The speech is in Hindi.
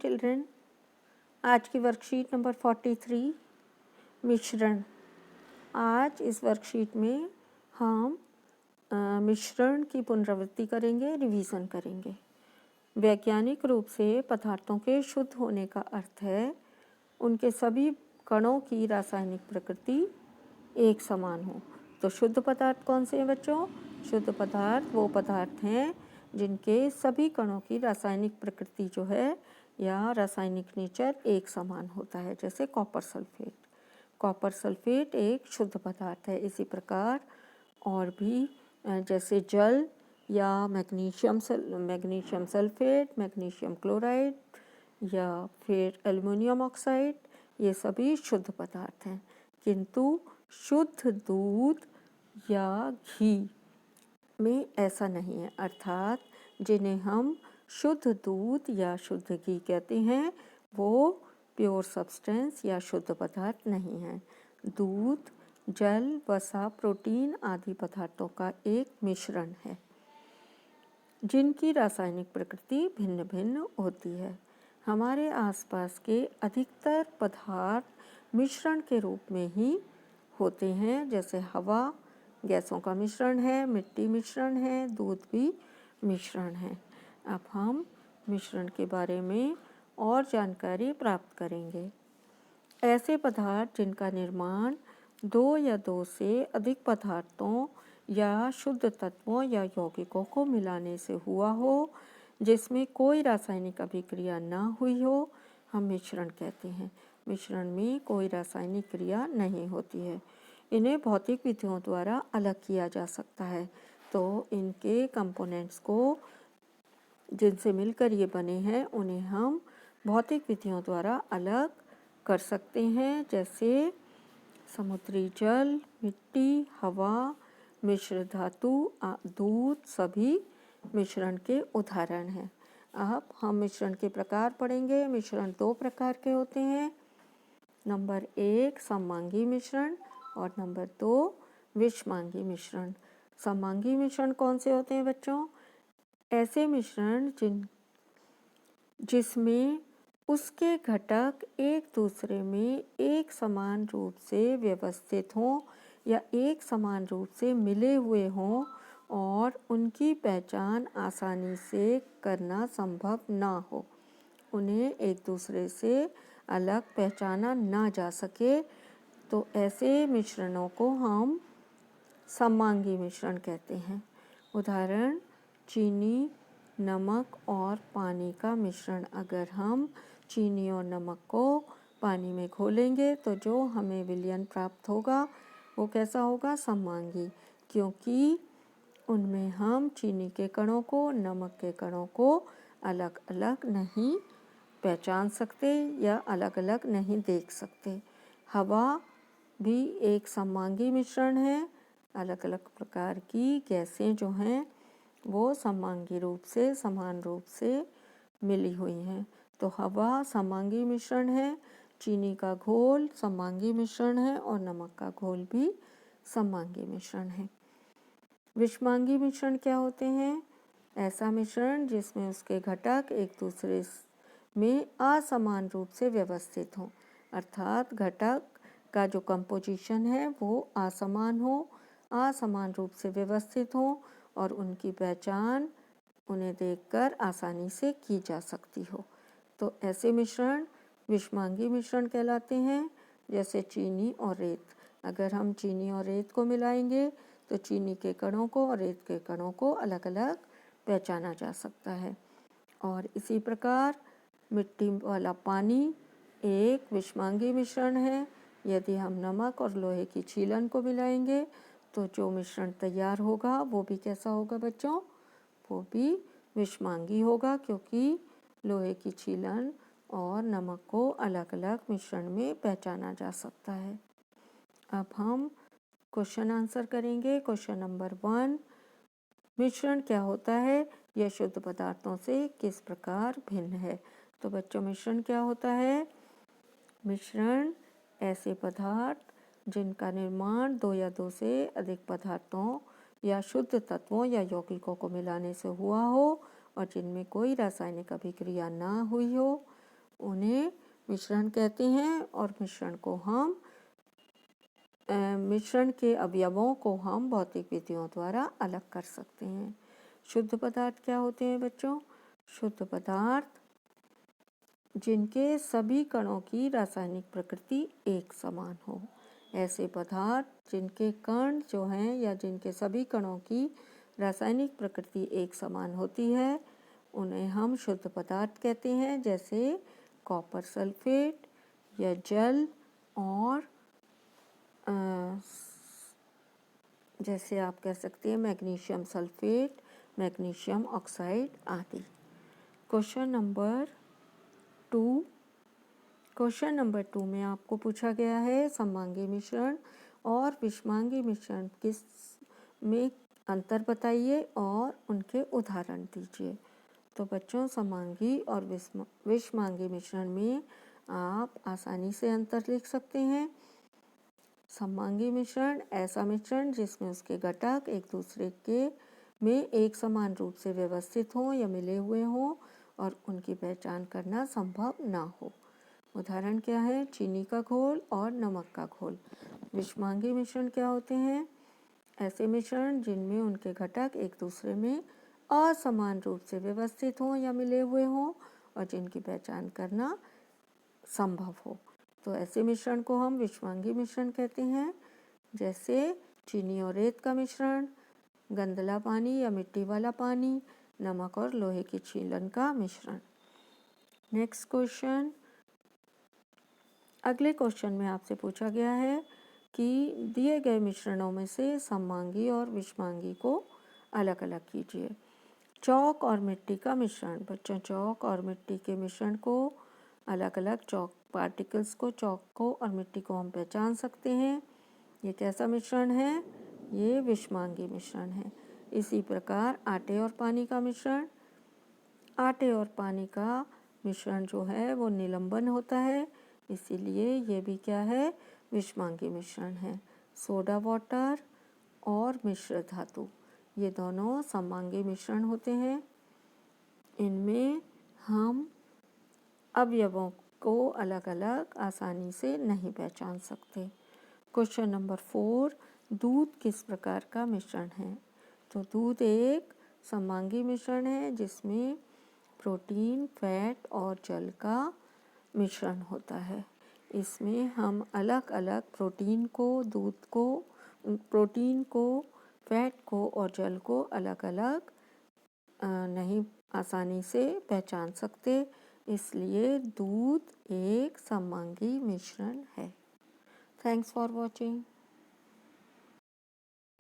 चिल्ड्रन, आज की वर्कशीट नंबर 43 मिश्रण। आज इस वर्कशीट में हम मिश्रण की पुनरावृत्ति करेंगे, रिवीजन करेंगे। वैज्ञानिक रूप से पदार्थों के शुद्ध होने का अर्थ है उनके सभी कणों की रासायनिक प्रकृति एक समान हो। तो शुद्ध पदार्थ कौन से हैं बच्चों? शुद्ध पदार्थ वो पदार्थ हैं जिनके सभी कणों की रासायनिक प्रकृति जो है या रासायनिक नेचर एक समान होता है, जैसे कॉपर सल्फेट। कॉपर सल्फेट एक शुद्ध पदार्थ है। इसी प्रकार और भी जैसे जल या मैग्नीशियम सल्फेट, मैग्नीशियम क्लोराइड या फिर एल्युमिनियम ऑक्साइड, ये सभी शुद्ध पदार्थ हैं। किंतु शुद्ध दूध या घी में ऐसा नहीं है, अर्थात जिन्हें हम शुद्ध दूध या शुद्ध घी कहते हैं वो प्योर सब्सटेंस या शुद्ध पदार्थ नहीं है। दूध, जल, वसा, प्रोटीन आदि पदार्थों का एक मिश्रण है जिनकी रासायनिक प्रकृति भिन्न भिन्न होती है। हमारे आसपास के अधिकतर पदार्थ मिश्रण के रूप में ही होते हैं, जैसे हवा गैसों का मिश्रण है, मिट्टी मिश्रण है, दूध भी मिश्रण है। अब हम मिश्रण के बारे में और जानकारी प्राप्त करेंगे। ऐसे पदार्थ जिनका निर्माण दो या दो से अधिक पदार्थों या शुद्ध तत्वों या यौगिकों को मिलाने से हुआ हो, जिसमें कोई रासायनिक अभिक्रिया न हुई हो, हम मिश्रण कहते हैं। मिश्रण में कोई रासायनिक क्रिया नहीं होती है। इन्हें भौतिक विधियों द्वारा अलग किया जा सकता है। तो इनके कंपोनेंट्स को जिनसे मिलकर ये बने हैं उन्हें हम भौतिक विधियों द्वारा अलग कर सकते हैं, जैसे समुद्री जल, मिट्टी, हवा, मिश्र धातु, दूध सभी मिश्रण के उदाहरण हैं। अब हम मिश्रण के प्रकार पढ़ेंगे। मिश्रण दो प्रकार के होते हैं, नंबर 1 सममांगी मिश्रण और नंबर 2 विषमांगी मिश्रण। सममांगी मिश्रण कौन से होते हैं बच्चों? ऐसे मिश्रण जिसमें उसके घटक एक दूसरे में एक समान रूप से व्यवस्थित हों या एक समान रूप से मिले हुए हों और उनकी पहचान आसानी से करना संभव ना हो, उन्हें एक दूसरे से अलग पहचाना ना जा सके, तो ऐसे मिश्रणों को हम सममांगी मिश्रण कहते हैं। उदाहरण चीनी, नमक और पानी का मिश्रण। अगर हम चीनी और नमक को पानी में घोलेंगे तो जो हमें विलयन प्राप्त होगा वो कैसा होगा? सममांगी, क्योंकि उनमें हम चीनी के कणों को, नमक के कणों को अलग अलग नहीं पहचान सकते या अलग अलग नहीं देख सकते। हवा भी एक सममांगी मिश्रण है। अलग अलग प्रकार की गैसें जो हैं वो सममांगी रूप से, समान रूप से मिली हुई हैं, तो हवा सममांगी मिश्रण है। चीनी का घोल सममांगी मिश्रण है और नमक का घोल भी सममांगी मिश्रण है। विषमांगी मिश्रण क्या होते हैं? ऐसा मिश्रण जिसमें उसके घटक एक दूसरे में असमान रूप से व्यवस्थित हों, अर्थात घटक का जो कंपोजिशन है वो असमान हो, असमान रूप से व्यवस्थित हो और उनकी पहचान उन्हें देखकर आसानी से की जा सकती हो। तो ऐसे मिश्रण विषमांगी मिश्रण कहलाते हैं। जैसे चीनी और रेत, अगर हम चीनी और रेत को मिलाएंगे तो चीनी के कणों को और रेत के कणों को अलग अलग पहचाना जा सकता है। और इसी प्रकार मिट्टी वाला पानी एक विषमांगी मिश्रण है। यदि हम नमक और लोहे की छीलन को मिलाएंगे तो जो मिश्रण तैयार होगा वो भी कैसा होगा बच्चों? वो भी विषमांगी होगा, क्योंकि लोहे की छीलन और नमक को अलग अलग मिश्रण में पहचाना जा सकता है। अब हम क्वेश्चन आंसर करेंगे। क्वेश्चन नंबर 1, मिश्रण क्या होता है? यह शुद्ध पदार्थों से किस प्रकार भिन्न है? तो बच्चों मिश्रण क्या होता है? मिश्रण ऐसे पदार्थ जिनका निर्माण दो या दो से अधिक पदार्थों या शुद्ध तत्वों या यौगिकों को मिलाने से हुआ हो और जिनमें कोई रासायनिक अभिक्रिया ना हुई हो, उन्हें मिश्रण कहते हैं और मिश्रण के अवयवों को हम भौतिक विधियों द्वारा अलग कर सकते हैं। शुद्ध पदार्थ क्या होते हैं बच्चों? शुद्ध पदार्थ जिनके सभी कणों की रासायनिक प्रकृति एक समान हो। ऐसे पदार्थ जिनके कण जो हैं या जिनके सभी कणों की रासायनिक प्रकृति एक समान होती है उन्हें हम शुद्ध पदार्थ कहते हैं, जैसे कॉपर सल्फेट या जल और जैसे आप कह सकते हैं मैग्नीशियम सल्फेट, मैग्नीशियम ऑक्साइड आदि। क्वेश्चन नंबर 2 में आपको पूछा गया है सममांगी मिश्रण और विषमांगी मिश्रण किस में अंतर बताइए और उनके उदाहरण दीजिए। तो बच्चों सममांगी और विषमांगी मिश्रण में आप आसानी से अंतर लिख सकते हैं। सममांगी मिश्रण ऐसा मिश्रण जिसमें उसके घटक एक दूसरे के में एक समान रूप से व्यवस्थित हों या मिले हुए हों और उनकी पहचान करना संभव ना हो। उदाहरण क्या है? चीनी का घोल और नमक का घोल। विषमांगी मिश्रण क्या होते हैं? ऐसे मिश्रण जिनमें उनके घटक एक दूसरे में असमान रूप से व्यवस्थित हों या मिले हुए हों और जिनकी पहचान करना संभव हो। तो ऐसे मिश्रण को हम विषमांगी मिश्रण कहते हैं, जैसे चीनी और रेत का मिश्रण, गंदला पानी या मिट्टी वाला पानी, नमक और लोहे की छीलन का मिश्रण। नेक्स्ट क्वेश्चन, अगले क्वेश्चन में आपसे पूछा गया है कि दिए गए मिश्रणों में से सममांगी और विषमांगी को अलग अलग कीजिए। चौक और मिट्टी का मिश्रण। बच्चों चौक और मिट्टी के मिश्रण को अलग अलग चौक पार्टिकल्स को, चौक को और मिट्टी को हम पहचान सकते हैं। ये कैसा मिश्रण है? ये विषमांगी मिश्रण है। इसी प्रकार आटे और पानी का मिश्रण। आटे और पानी का मिश्रण जो है वो निलंबन होता है, इसीलिए ये भी क्या है? विषमांगी मिश्रण है। सोडा वाटर और मिश्र धातु ये दोनों सममांगी मिश्रण होते हैं। इनमें हम अवयवों को अलग अलग आसानी से नहीं पहचान सकते। क्वेश्चन नंबर 4, दूध किस प्रकार का मिश्रण है? तो दूध एक सममांगी मिश्रण है जिसमें प्रोटीन, फैट और जल का मिश्रण होता है। इसमें हम अलग अलग प्रोटीन को, फैट को और जल को अलग अलग नहीं आसानी से पहचान सकते, इसलिए दूध एक सममांगी मिश्रण है। Thanks for watching.